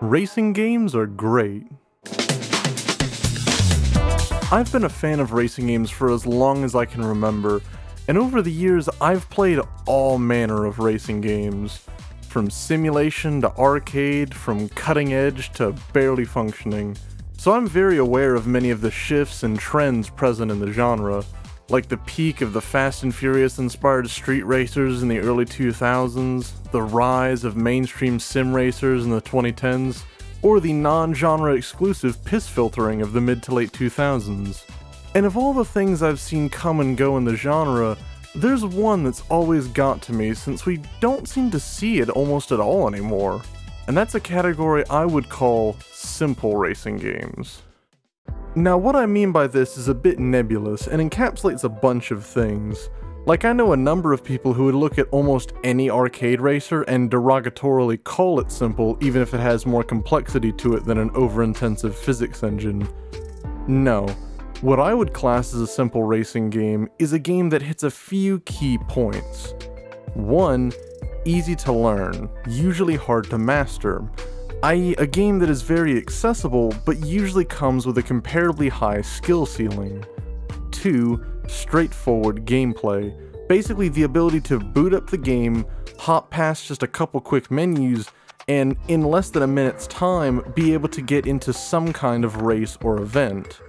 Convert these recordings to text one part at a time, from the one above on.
Racing games are great. I've been a fan of racing games for as long as I can remember, and over the years I've played all manner of racing games. From simulation to arcade, from cutting edge to barely functioning. So I'm very aware of many of the shifts and trends present in the genre, like the peak of the Fast and Furious inspired street racers in the early 2000s, the rise of mainstream sim racers in the 2010s, or the non-genre exclusive piss filtering of the mid to late 2000s. And of all the things I've seen come and go in the genre, there's one that's always got to me since we don't seem to see it almost at all anymore. And that's a category I would call simple racing games. Now what I mean by this is a bit nebulous and encapsulates a bunch of things. Like, I know a number of people who would look at almost any arcade racer and derogatorily call it simple even if it has more complexity to it than an over-intensive physics engine. No. What I would class as a simple racing game is a game that hits a few key points. 1. Easy to learn, usually hard to master, i.e. a game that is very accessible but usually comes with a comparatively high skill ceiling. 2. Straightforward gameplay, basically the ability to boot up the game, hop past just a couple quick menus, and in less than a minute's time be able to get into some kind of race or event.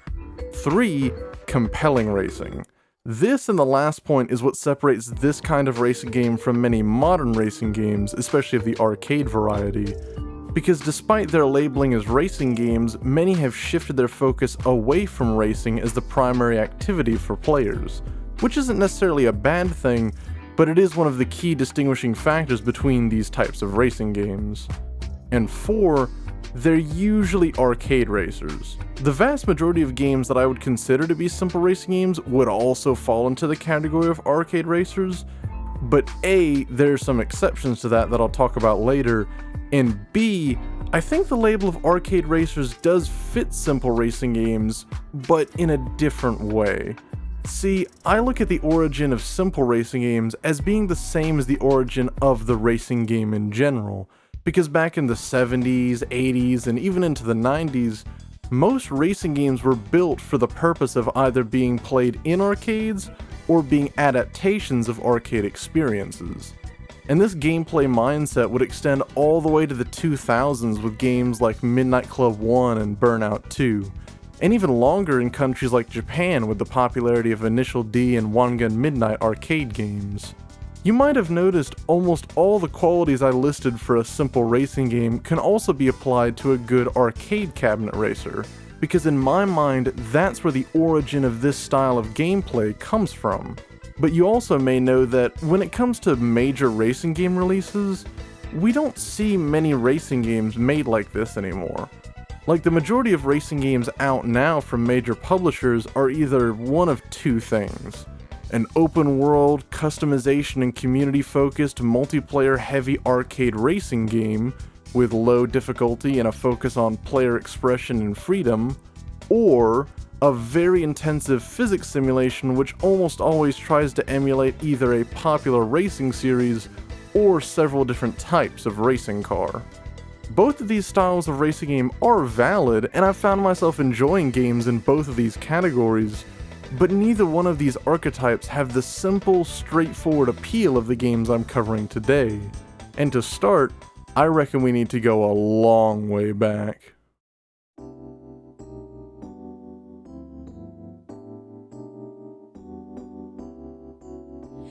3. Compelling racing. This and the last point is what separates this kind of racing game from many modern racing games, especially of the arcade variety. Because despite their labeling as racing games, many have shifted their focus away from racing as the primary activity for players. Which isn't necessarily a bad thing, but it is one of the key distinguishing factors between these types of racing games. And 4. They're usually arcade racers. The vast majority of games that I would consider to be simple racing games would also fall into the category of arcade racers, but A, there's some exceptions to that I'll talk about later, and B, I think the label of arcade racers does fit simple racing games, but in a different way. See, I look at the origin of simple racing games as being the same as the origin of the racing game in general. Because back in the 70s, 80s, and even into the 90s, most racing games were built for the purpose of either being played in arcades or being adaptations of arcade experiences. And this gameplay mindset would extend all the way to the 2000s with games like Midnight Club 1 and Burnout 2, and even longer in countries like Japan with the popularity of Initial D and One Gun Midnight arcade games. You might have noticed almost all the qualities I listed for a simple racing game can also be applied to a good arcade cabinet racer, because in my mind that's where the origin of this style of gameplay comes from. But you also may know that when it comes to major racing game releases, we don't see many racing games made like this anymore. Like, the majority of racing games out now from major publishers are either one of two things. An open world, customization and community focused, multiplayer heavy arcade racing game with low difficulty and a focus on player expression and freedom, or a very intensive physics simulation which almost always tries to emulate either a popular racing series or several different types of racing car. Both of these styles of racing game are valid, and I've found myself enjoying games in both of these categories, but neither one of these archetypes have the simple, straightforward appeal of the games I'm covering today. And to start, I reckon we need to go a long way back.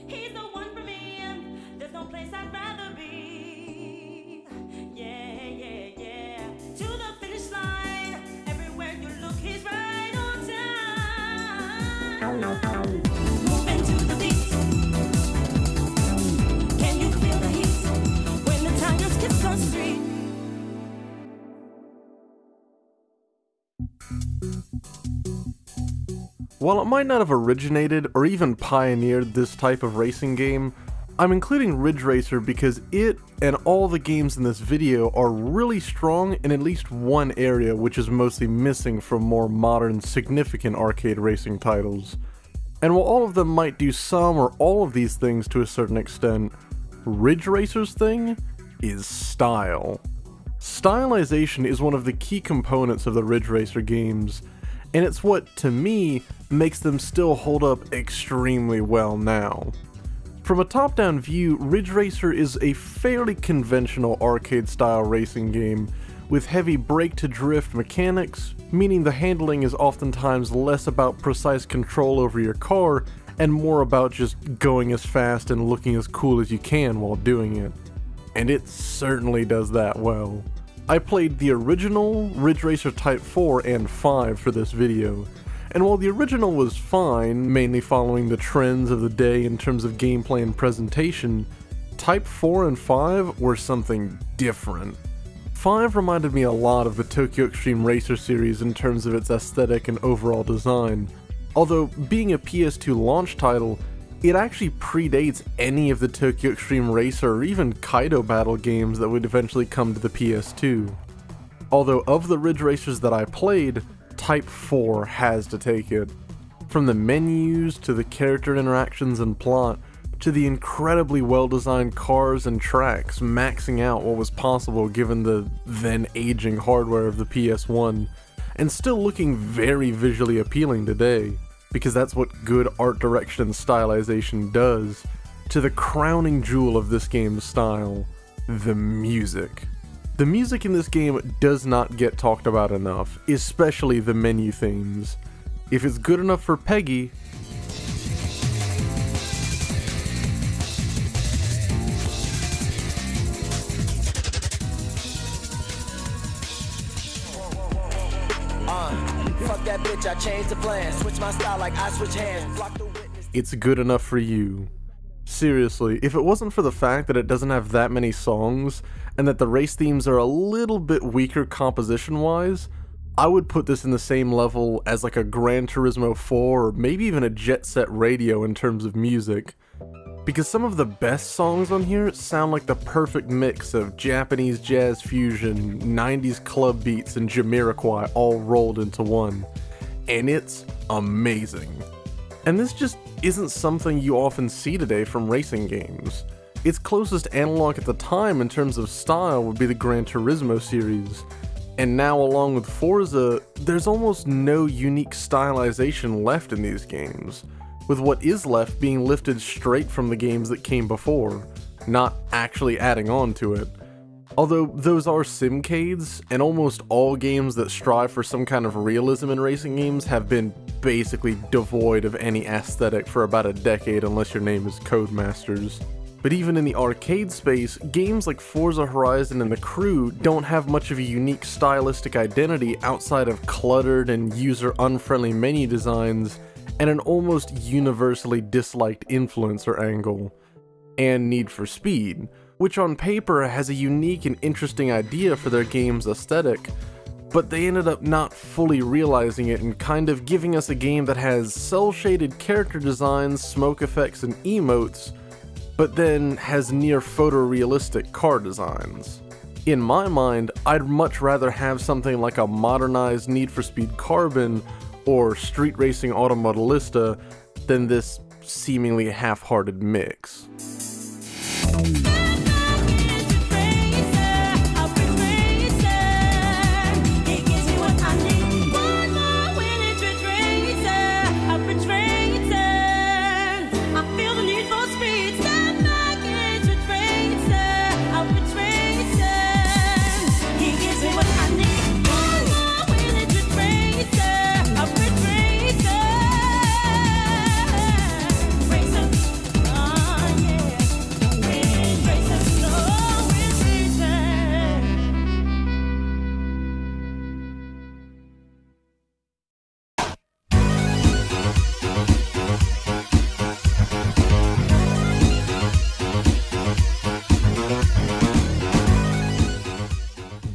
He's the one for me, there's no place I'd rather be. Yeah, yeah, yeah. To the finish line, everywhere you look, he's right on time. Moving to the beat. Can you feel the heat when the tires kiss the street? While it might not have originated or even pioneered this type of racing game, I'm including Ridge Racer because it and all the games in this video are really strong in at least one area which is mostly missing from more modern, significant arcade racing titles. And while all of them might do some or all of these things to a certain extent, Ridge Racer's thing is style. Stylization is one of the key components of the Ridge Racer games, and it's what, to me, makes them still hold up extremely well now. From a top-down view, Ridge Racer is a fairly conventional arcade-style racing game, with heavy brake-to-drift mechanics, meaning the handling is oftentimes less about precise control over your car, and more about just going as fast and looking as cool as you can while doing it. And it certainly does that well. I played the original Ridge Racer Type 4 and 5 for this video, and while the original was fine, mainly following the trends of the day in terms of gameplay and presentation, Type 4 and 5 were something different. 5 reminded me a lot of the Tokyo Extreme Racer series in terms of its aesthetic and overall design, although being a PS2 launch title, it actually predates any of the Tokyo Extreme Racer or even Kaido Battle games that would eventually come to the PS2. Although of the Ridge Racers that I played, Type 4 has to take it. From the menus, to the character interactions and plot, to the incredibly well-designed cars and tracks maxing out what was possible given the then aging hardware of the PS1, and still looking very visually appealing today, because that's what good art direction and stylization does, to the crowning jewel of this game's style, the music. The music in this game does not get talked about enough, especially the menu themes. If it's good enough for Peggy, Fuck that bitch, I changed the plan. Switch my style like I switch hands. Block the witness. it's good enough for you. Seriously, if it wasn't for the fact that it doesn't have that many songs, and that the race themes are a little bit weaker composition-wise, I would put this in the same level as like a Gran Turismo 4 or maybe even a Jet Set Radio in terms of music. Because some of the best songs on here sound like the perfect mix of Japanese jazz fusion, 90s club beats, and Jamiroquai all rolled into one. And it's amazing. And this just isn't something you often see today from racing games. Its closest analog at the time in terms of style would be the Gran Turismo series. And now, along with Forza, there's almost no unique stylization left in these games, with what is left being lifted straight from the games that came before, not actually adding on to it. Although those are simcades, and almost all games that strive for some kind of realism in racing games have been basically devoid of any aesthetic for about a decade unless your name is Codemasters. But even in the arcade space, games like Forza Horizon and The Crew don't have much of a unique stylistic identity outside of cluttered and user-unfriendly menu designs and an almost universally disliked influencer angle. And Need for Speed, which on paper has a unique and interesting idea for their game's aesthetic, but they ended up not fully realizing it and kind of giving us a game that has cel-shaded character designs, smoke effects, and emotes, but then has near photorealistic car designs. In my mind, I'd much rather have something like a modernized Need for Speed Carbon or Street Racing Automodelista than this seemingly half-hearted mix.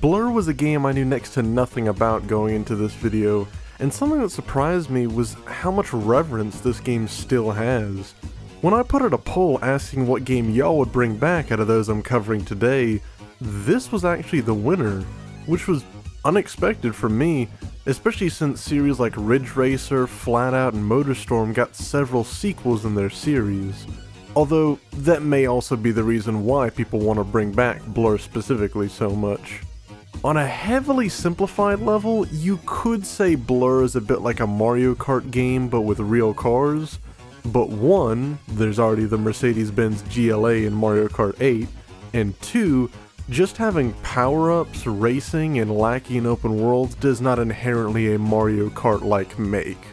Blur was a game I knew next to nothing about going into this video, and something that surprised me was how much reverence this game still has. When I put out a poll asking what game y'all would bring back out of those I'm covering today, this was actually the winner, which was unexpected for me, especially since series like Ridge Racer, Flatout, and Motorstorm got several sequels in their series. Although, that may also be the reason why people want to bring back Blur specifically so much. On a heavily simplified level, you could say Blur is a bit like a Mario Kart game but with real cars, but one, there's already the Mercedes-Benz GLA in Mario Kart 8, and two, just having power-ups, racing, and lacking open worlds does not inherently a Mario Kart-like make.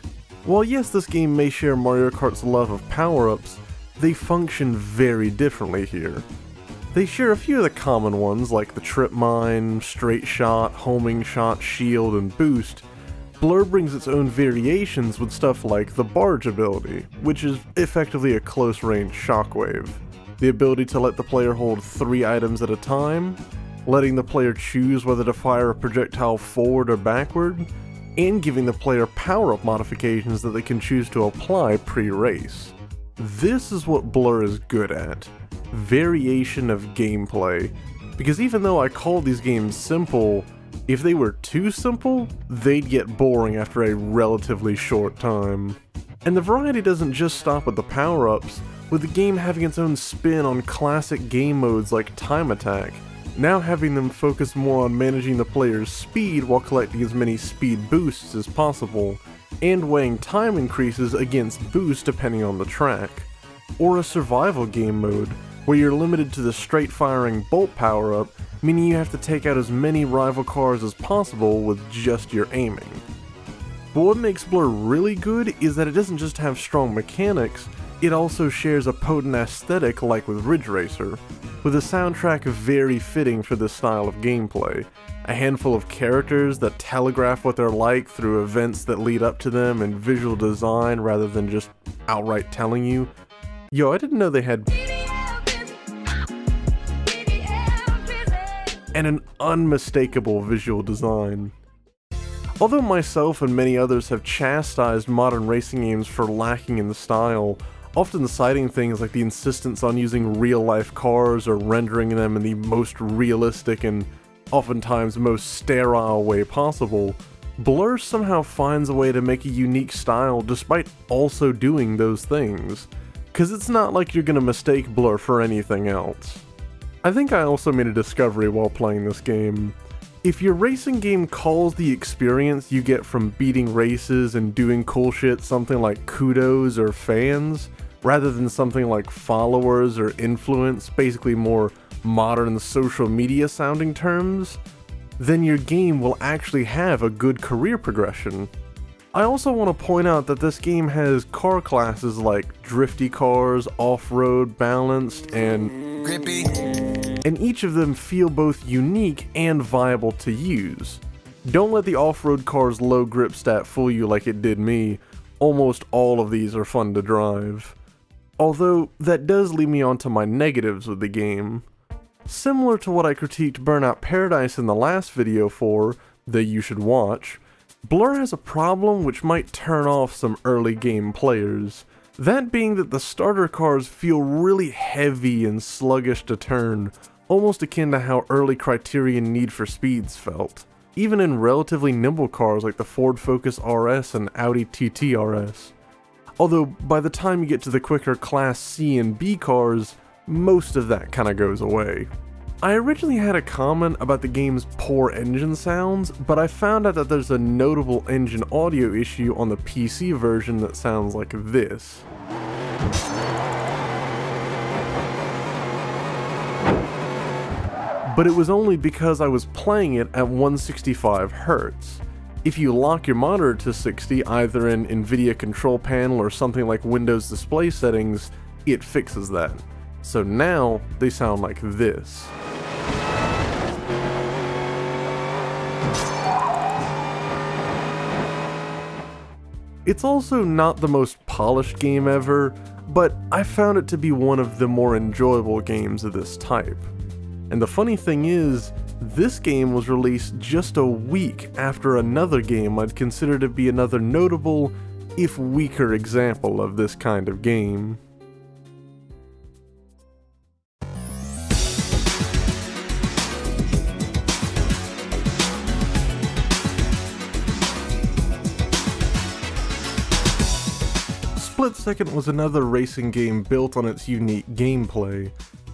While yes, this game may share Mario Kart's love of power-ups, they function very differently here. They share a few of the common ones like the trip mine, straight shot, homing shot, shield, and boost. Blur brings its own variations with stuff like the barge ability, which is effectively a close-range shockwave, the ability to let the player hold 3 items at a time, letting the player choose whether to fire a projectile forward or backward, and giving the player power-up modifications that they can choose to apply pre-race. This is what Blur is good at. Variation of gameplay, because even though I call these games simple, if they were too simple, they'd get boring after a relatively short time. And the variety doesn't just stop with the power-ups, with the game having its own spin on classic game modes like Time Attack, now having them focus more on managing the player's speed while collecting as many speed boosts as possible, and weighing time increases against boost depending on the track. Or a survival game mode, where you're limited to the straight firing bolt power-up, meaning you have to take out as many rival cars as possible with just your aiming. But what makes Blur really good is that it doesn't just have strong mechanics, it also shares a potent aesthetic like with Ridge Racer, with a soundtrack very fitting for this style of gameplay, a handful of characters that telegraph what they're like through events that lead up to them and visual design rather than just outright telling you. Yo, I didn't know they had and an unmistakable visual design. Although myself and many others have chastised modern racing games for lacking in the style, often citing things like the insistence on using real-life cars or rendering them in the most realistic and oftentimes most sterile way possible, Blur somehow finds a way to make a unique style despite also doing those things, cause it's not like you're gonna mistake Blur for anything else. I think I also made a discovery while playing this game. If your racing game calls the experience you get from beating races and doing cool shit something like kudos or fans, rather than something like followers or influence, basically more modern social media sounding terms, then your game will actually have a good career progression. I also want to point out that this game has car classes like drifty cars, off-road, balanced, and Grippy. And each of them feel both unique and viable to use. Don't let the off-road car's low grip stat fool you like it did me. Almost all of these are fun to drive. Although, that does lead me on to my negatives with the game. Similar to what I critiqued Burnout Paradise in the last video for, that you should watch, Blur has a problem which might turn off some early game players. That being that the starter cars feel really heavy and sluggish to turn, almost akin to how early Criterion Need for Speeds felt, even in relatively nimble cars like the Ford Focus RS and Audi TT RS. Although by the time you get to the quicker Class C and B cars, most of that kinda goes away. I originally had a comment about the game's poor engine sounds, but I found out that there's a notable engine audio issue on the PC version that sounds like this. But it was only because I was playing it at 165 Hz. If you lock your monitor to 60 either in NVIDIA control panel or something like Windows display settings, it fixes that. So now they sound like this. It's also not the most polished game ever, but I found it to be one of the more enjoyable games of this type. And the funny thing is, this game was released just a week after another game I'd consider to be another notable, if weaker example of this kind of game. Split Second was another racing game built on its unique gameplay,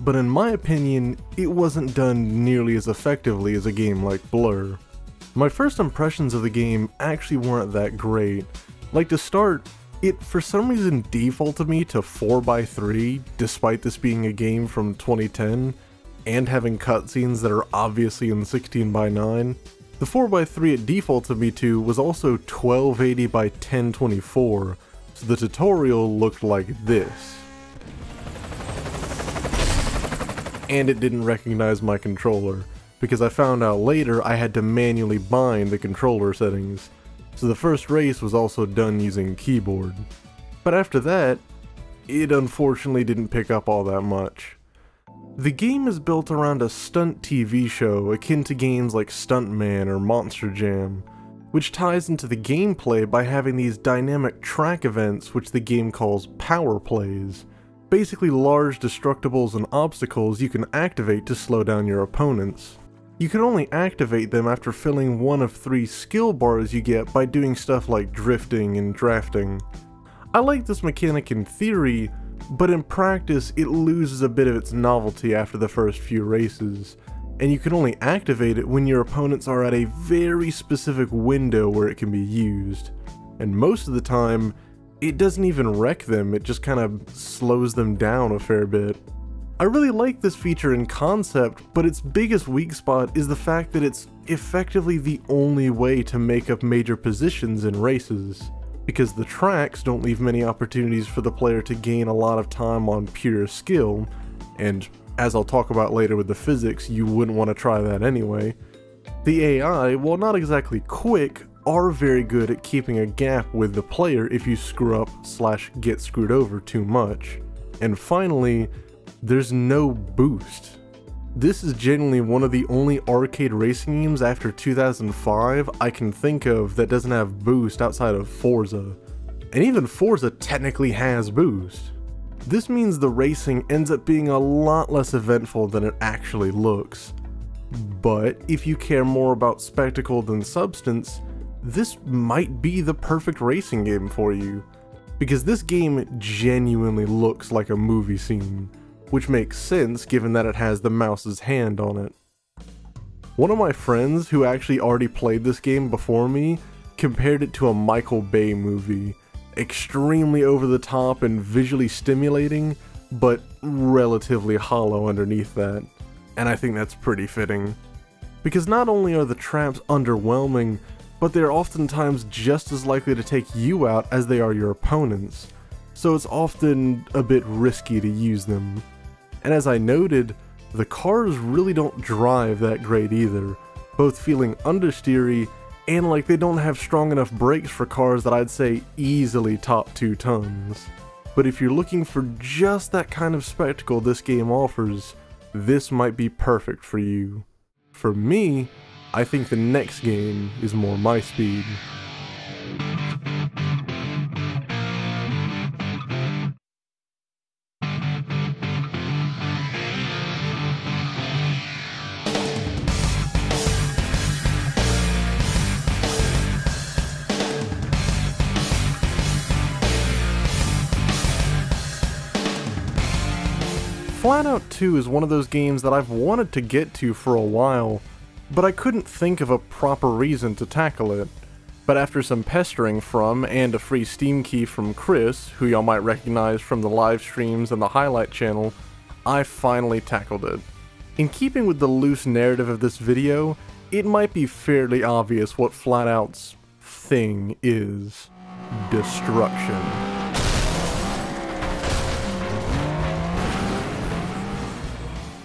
but in my opinion, it wasn't done nearly as effectively as a game like Blur. My first impressions of the game actually weren't that great. Like, to start, it for some reason defaulted me to 4x3 despite this being a game from 2010 and having cutscenes that are obviously in 16:9. The 4x3 it defaulted me to was also 1280 by 1024, so the tutorial looked like this. And it didn't recognize my controller, because I found out later I had to manually bind the controller settings, so the first race was also done using keyboard. But after that, it unfortunately didn't pick up all that much. The game is built around a stunt TV show akin to games like Stuntman or Monster Jam, which ties into the gameplay by having these dynamic track events which the game calls power plays. Basically large destructibles and obstacles you can activate to slow down your opponents. You can only activate them after filling one of 3 skill bars you get by doing stuff like drifting and drafting. I like this mechanic in theory, but in practice it loses a bit of its novelty after the first few races, and you can only activate it when your opponents are at a very specific window where it can be used. And most of the time, it doesn't even wreck them, it just kind of slows them down a fair bit. I really like this feature in concept, but its biggest weak spot is the fact that it's effectively the only way to make up major positions in races, because the tracks don't leave many opportunities for the player to gain a lot of time on pure skill, and as I'll talk about later with the physics, you wouldn't want to try that anyway. The AI, while not exactly quick, are very good at keeping a gap with the player if you screw up / get screwed over too much. And finally, there's no boost. This is genuinely one of the only arcade racing games after 2005 I can think of that doesn't have boost outside of Forza. And even Forza technically has boost. This means the racing ends up being a lot less eventful than it actually looks. But if you care more about spectacle than substance, this might be the perfect racing game for you. Because this game genuinely looks like a movie scene, which makes sense given that it has the mouse's hand on it. One of my friends who actually already played this game before me compared it to a Michael Bay movie. Extremely over the top and visually stimulating, but relatively hollow underneath that. And I think that's pretty fitting. Because not only are the traps underwhelming, but they're oftentimes just as likely to take you out as they are your opponents, so it's often a bit risky to use them. And as I noted, the cars really don't drive that great either, both feeling understeery and like they don't have strong enough brakes for cars that I'd say easily top 2 tons. But if you're looking for just that kind of spectacle this game offers, this might be perfect for you. For me, I think the next game is more my speed. Flatout 2 is one of those games that I've wanted to get to for a while, but I couldn't think of a proper reason to tackle it. But after some pestering from, and a free Steam key from Chris, who y'all might recognize from the live streams and the highlight channel, I finally tackled it. In keeping with the loose narrative of this video, it might be fairly obvious what Flatout's thing is. Destruction.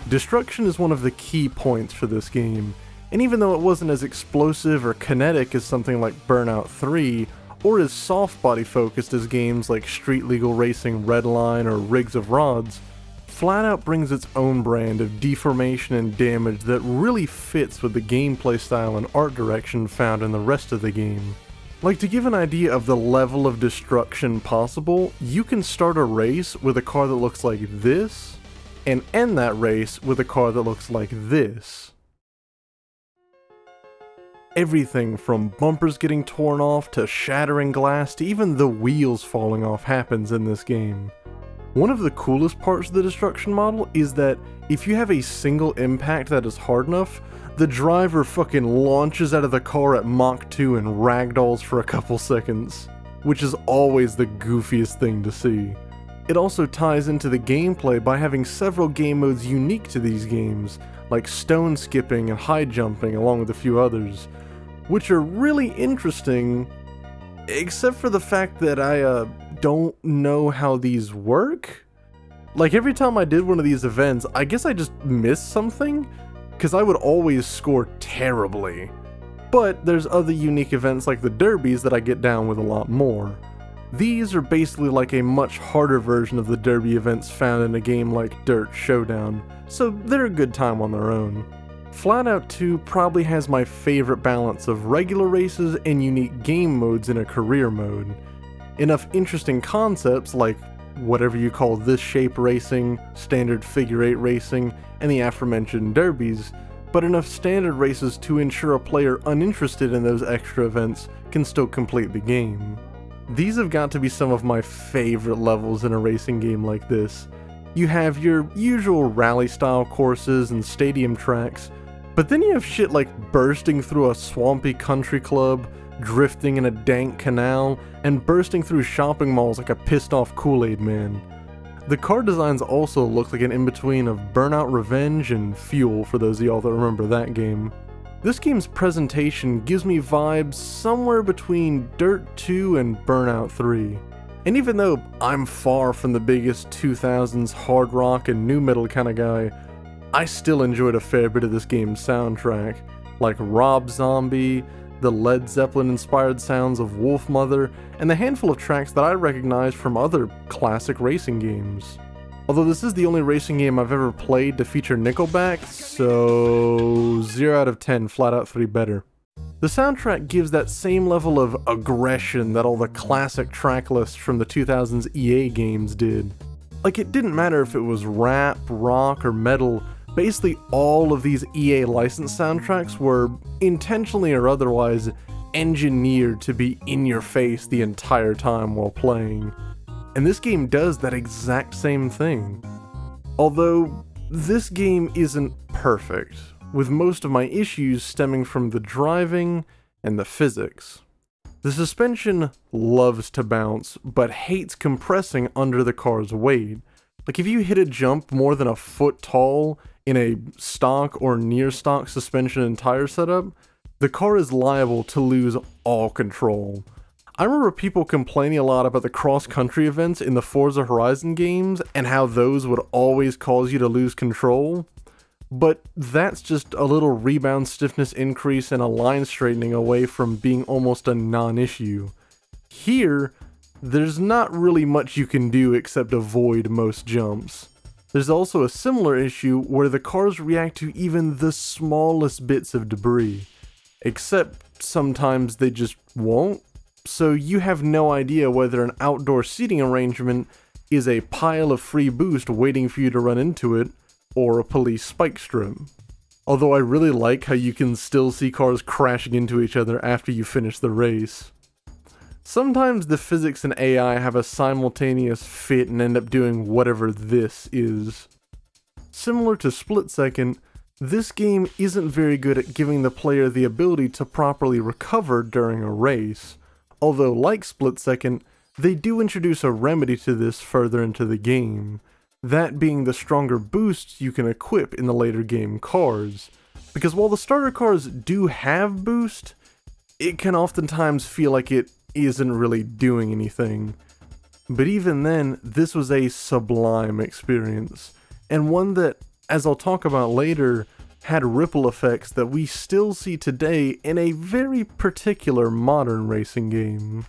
Destruction is one of the key points for this game, and even though it wasn't as explosive or kinetic as something like Burnout 3, or as soft body focused as games like Street Legal Racing Redline or Rigs of Rods, Flatout brings its own brand of deformation and damage that really fits with the gameplay style and art direction found in the rest of the game. Like, to give an idea of the level of destruction possible, you can start a race with a car that looks like this, and end that race with a car that looks like this. Everything from bumpers getting torn off to shattering glass to even the wheels falling off happens in this game. One of the coolest parts of the destruction model is that if you have a single impact that is hard enough, the driver fucking launches out of the car at Mach 2 and ragdolls for a couple seconds, which is always the goofiest thing to see. It also ties into the gameplay by having several game modes unique to these games, like stone skipping and high jumping along with a few others, which are really interesting, except for the fact that I don't know how these work. Like every time I did one of these events, I guess I just missed something, because I would always score terribly. But there's other unique events like the derbies that I get down with a lot more. These are basically like a much harder version of the derby events found in a game like Dirt Showdown, so they're a good time on their own. Flatout 2 probably has my favorite balance of regular races and unique game modes in a career mode. Enough interesting concepts like whatever you call this shape racing, standard figure 8 racing, and the aforementioned derbies, but enough standard races to ensure a player uninterested in those extra events can still complete the game. These have got to be some of my favorite levels in a racing game like this. You have your usual rally style courses and stadium tracks, but then you have shit like bursting through a swampy country club, drifting in a dank canal, and bursting through shopping malls like a pissed off Kool-Aid man. The car designs also look like an in-between of Burnout Revenge and Fuel for those of y'all that remember that game. This game's presentation gives me vibes somewhere between Dirt 2 and Burnout 3. And even though I'm far from the biggest 2000s hard rock and nu metal kind of guy, I still enjoyed a fair bit of this game's soundtrack, like Rob Zombie, the Led Zeppelin inspired sounds of Wolfmother, and the handful of tracks that I recognize from other classic racing games. Although this is the only racing game I've ever played to feature Nickelback, so 0 out of 10, Flatout 3 better. The soundtrack gives that same level of aggression that all the classic track lists from the 2000s EA games did. Like, it didn't matter if it was rap, rock, or metal, basically all of these EA licensed soundtracks were, intentionally or otherwise, engineered to be in your face the entire time while playing. And this game does that exact same thing. Although, this game isn't perfect, with most of my issues stemming from the driving and the physics. The suspension loves to bounce, but hates compressing under the car's weight. Like if you hit a jump more than a foot tall in a stock or near stock suspension and tire setup, the car is liable to lose all control. I remember people complaining a lot about the cross-country events in the Forza Horizon games and how those would always cause you to lose control, but that's just a little rebound stiffness increase and a line straightening away from being almost a non-issue. Here, there's not really much you can do except avoid most jumps. There's also a similar issue where the cars react to even the smallest bits of debris, except sometimes they just won't. So you have no idea whether an outdoor seating arrangement is a pile of free boost waiting for you to run into it, or a police spike strip. Although I really like how you can still see cars crashing into each other after you finish the race. Sometimes the physics and AI have a simultaneous fit and end up doing whatever this is. Similar to Split Second, this game isn't very good at giving the player the ability to properly recover during a race. Although, like Split Second, they do introduce a remedy to this further into the game, that being the stronger boosts you can equip in the later game cars. Because while the starter cars do have boost, it can oftentimes feel like it isn't really doing anything. But even then, this was a sublime experience, and one that, as I'll talk about later, had ripple effects that we still see today in a very particular modern racing game.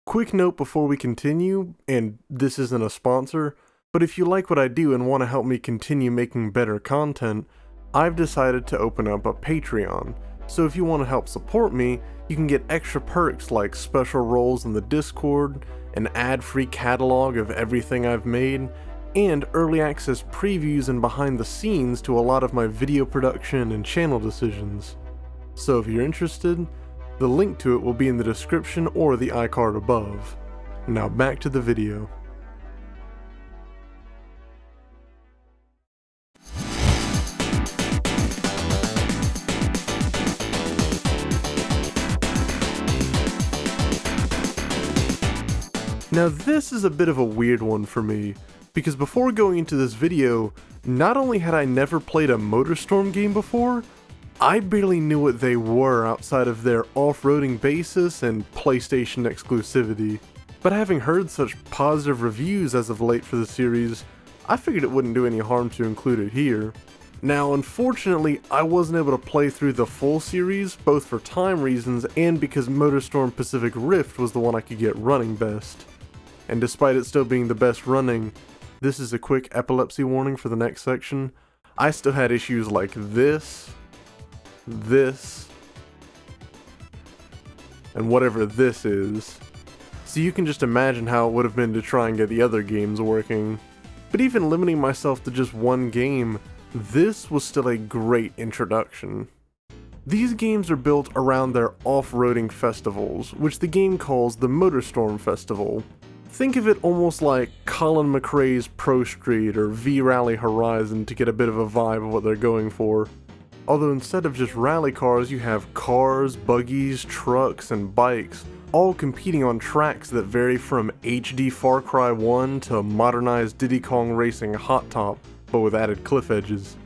Quick note before we continue, and this isn't a sponsor, but if you like what I do and want to help me continue making better content, I've decided to open up a Patreon. So if you want to help support me, you can get extra perks like special roles in the Discord, an ad-free catalog of everything I've made, and early access previews and behind the scenes to a lot of my video production and channel decisions. So if you're interested, the link to it will be in the description or the iCard above. Now back to the video. Now this is a bit of a weird one for me, because before going into this video, not only had I never played a Motorstorm game before, I barely knew what they were outside of their off-roading basis and PlayStation exclusivity. But having heard such positive reviews as of late for the series, I figured it wouldn't do any harm to include it here. Now unfortunately, I wasn't able to play through the full series, both for time reasons and because Motorstorm Pacific Rift was the one I could get running best. And despite it still being the best running, this is a quick epilepsy warning for the next section. I still had issues like this, and whatever this is. So you can just imagine how it would have been to try and get the other games working. But even limiting myself to just one game, this was still a great introduction. These games are built around their off-roading festivals, which the game calls the Motorstorm Festival. Think of it almost like Colin McRae's Pro Street or V-Rally Horizon to get a bit of a vibe of what they're going for. Although instead of just rally cars, you have cars, buggies, trucks, and bikes, all competing on tracks that vary from HD Far Cry 1 to modernized Diddy Kong Racing Hot Top, but with added cliff edges.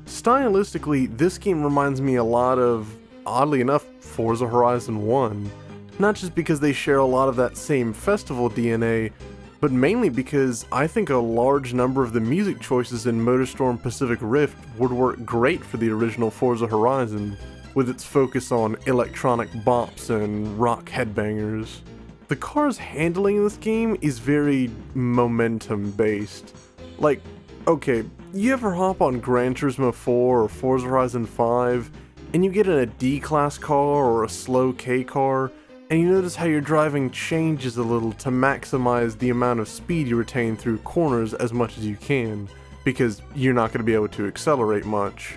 Stylistically, this game reminds me a lot of, oddly enough, Forza Horizon 1. Not just because they share a lot of that same festival DNA, but mainly because I think a large number of the music choices in Motorstorm Pacific Rift would work great for the original Forza Horizon, with its focus on electronic bops and rock headbangers. The car's handling in this game is very momentum based. Like, okay, you ever hop on Gran Turismo 4 or Forza Horizon 5, and you get in a D-class car or a slow K car, and you notice how your driving changes a little to maximize the amount of speed you retain through corners as much as you can, because you're not going to be able to accelerate much.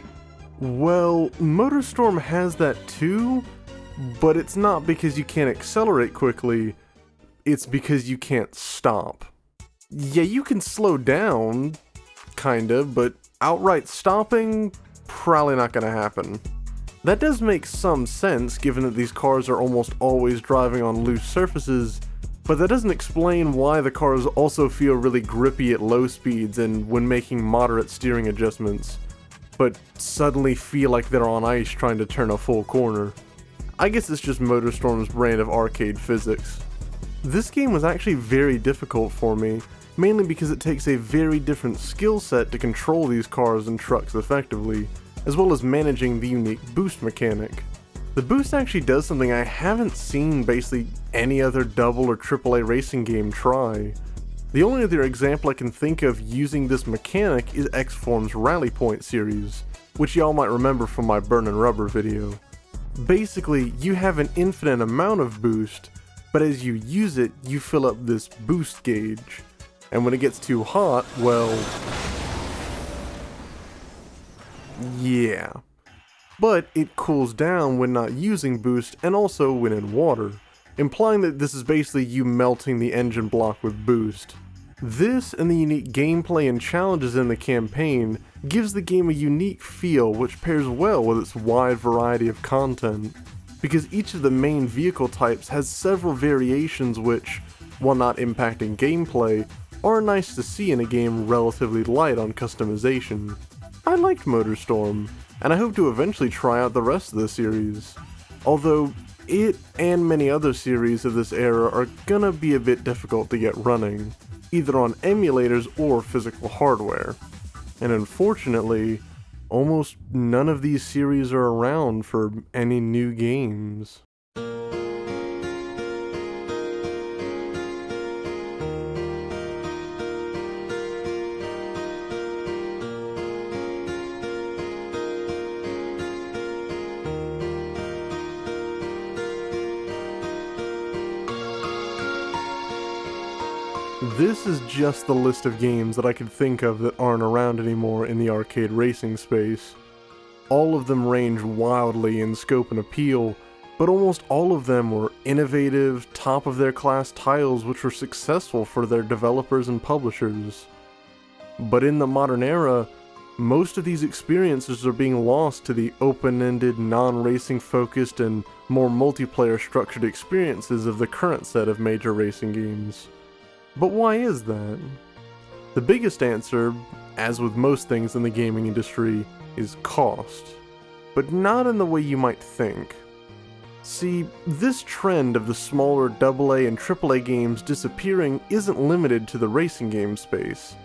Well, Motorstorm has that too, but it's not because you can't accelerate quickly, it's because you can't stop. Yeah, you can slow down, kinda, but outright stopping, probably not gonna happen. That does make some sense given that these cars are almost always driving on loose surfaces, but that doesn't explain why the cars also feel really grippy at low speeds and when making moderate steering adjustments, but suddenly feel like they're on ice trying to turn a full corner. I guess it's just Motorstorm's brand of arcade physics. This game was actually very difficult for me, mainly because it takes a very different skill set to control these cars and trucks effectively, as well as managing the unique boost mechanic. The boost actually does something I haven't seen basically any other double or AAA racing game try. The only other example I can think of using this mechanic is X-Form's Rally Point series, which y'all might remember from my Burnin' Rubber video. Basically, you have an infinite amount of boost, but as you use it, you fill up this boost gauge. And when it gets too hot, well, yeah. But it cools down when not using boost and also when in water, implying that this is basically you melting the engine block with boost. This and the unique gameplay and challenges in the campaign gives the game a unique feel which pairs well with its wide variety of content, because each of the main vehicle types has several variations which, while not impacting gameplay, are nice to see in a game relatively light on customization. I liked Motorstorm, and I hope to eventually try out the rest of the series, although it and many other series of this era are gonna be a bit difficult to get running, either on emulators or physical hardware. And unfortunately, almost none of these series are around for any new games. This is just the list of games that I could think of that aren't around anymore in the arcade racing space. All of them range wildly in scope and appeal, but almost all of them were innovative, top-of-their-class titles which were successful for their developers and publishers. But in the modern era, most of these experiences are being lost to the open-ended, non-racing focused, and more multiplayer-structured experiences of the current set of major racing games. But why is that? The biggest answer, as with most things in the gaming industry, is cost. But not in the way you might think. See, this trend of the smaller AA and AAA games disappearing isn't limited to the racing game space.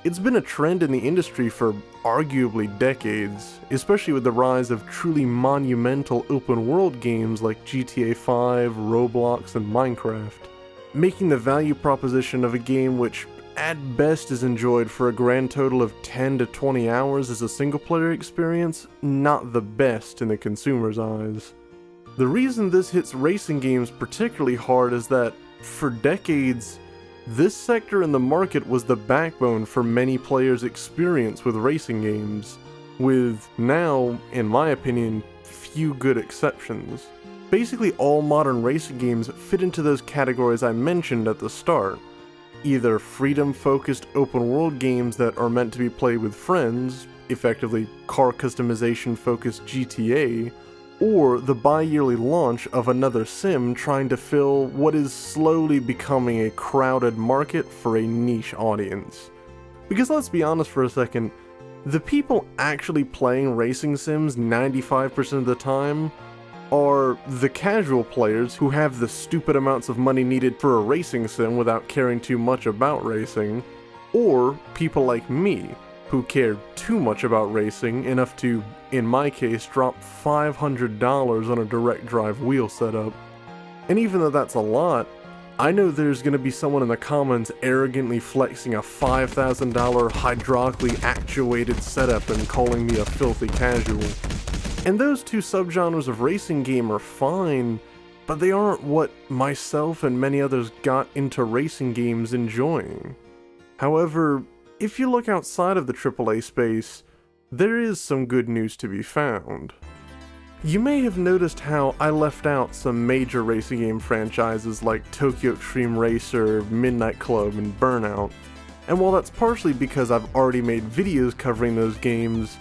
It's been a trend in the industry for arguably decades, especially with the rise of truly monumental open-world games like GTA 5, Roblox, and Minecraft, making the value proposition of a game which at best is enjoyed for a grand total of 10 to 20 hours as a single-player experience not the best in the consumer's eyes. The reason this hits racing games particularly hard is that, for decades, this sector in the market was the backbone for many players' experience with racing games, with now, in my opinion, few good exceptions. Basically all modern racing games fit into those categories I mentioned at the start. Either freedom-focused open-world games that are meant to be played with friends, effectively car customization-focused GTA, or the bi-yearly launch of another sim trying to fill what is slowly becoming a crowded market for a niche audience. Because let's be honest for a second, the people actually playing racing sims 95% of the time are the casual players who have the stupid amounts of money needed for a racing sim without caring too much about racing, or people like me, who care too much about racing enough to, in my case, drop $500 on a direct drive wheel setup. And even though that's a lot, I know there's gonna be someone in the comments arrogantly flexing a $5,000 hydraulically actuated setup and calling me a filthy casual. And those two subgenres of racing game are fine, but they aren't what myself and many others got into racing games enjoying. However, if you look outside of the AAA space, there is some good news to be found. You may have noticed how I left out some major racing game franchises like Tokyo Extreme Racer, Midnight Club, and Burnout. And while that's partially because I've already made videos covering those games,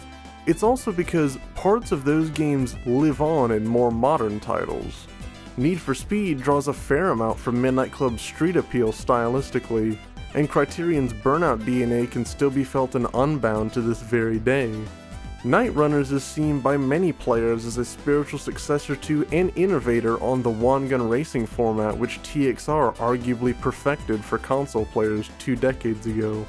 it's also because parts of those games live on in more modern titles. Need for Speed draws a fair amount from Midnight Club's street appeal stylistically, and Criterion's Burnout DNA can still be felt in Unbound to this very day. Night Runners is seen by many players as a spiritual successor to and innovator on the one-gun racing format which TXR arguably perfected for console players 2 decades ago.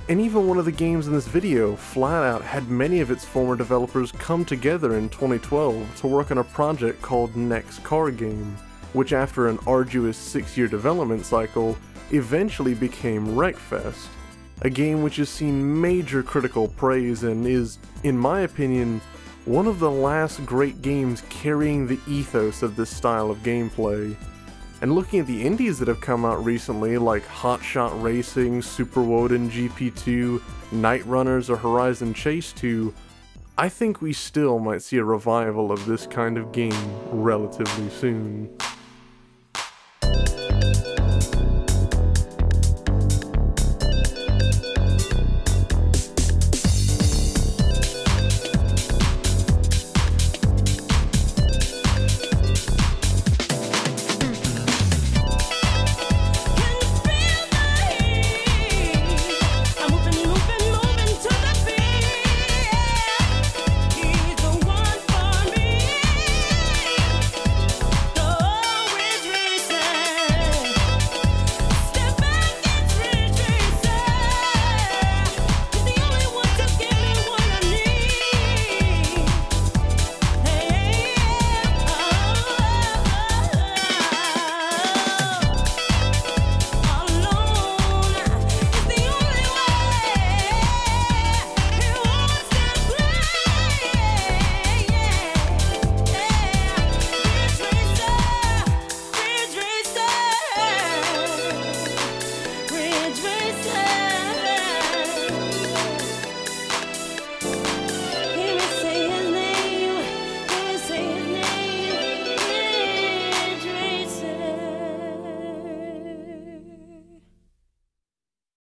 And even one of the games in this video, Flatout, had many of its former developers come together in 2012 to work on a project called Next Car Game, which after an arduous 6-year development cycle, eventually became Wreckfest, a game which has seen major critical praise and is, in my opinion, one of the last great games carrying the ethos of this style of gameplay. And looking at the indies that have come out recently, like Hot Shot Racing, Super Woden GP2, Night Runners, or Horizon Chase 2, I think we still might see a revival of this kind of game relatively soon.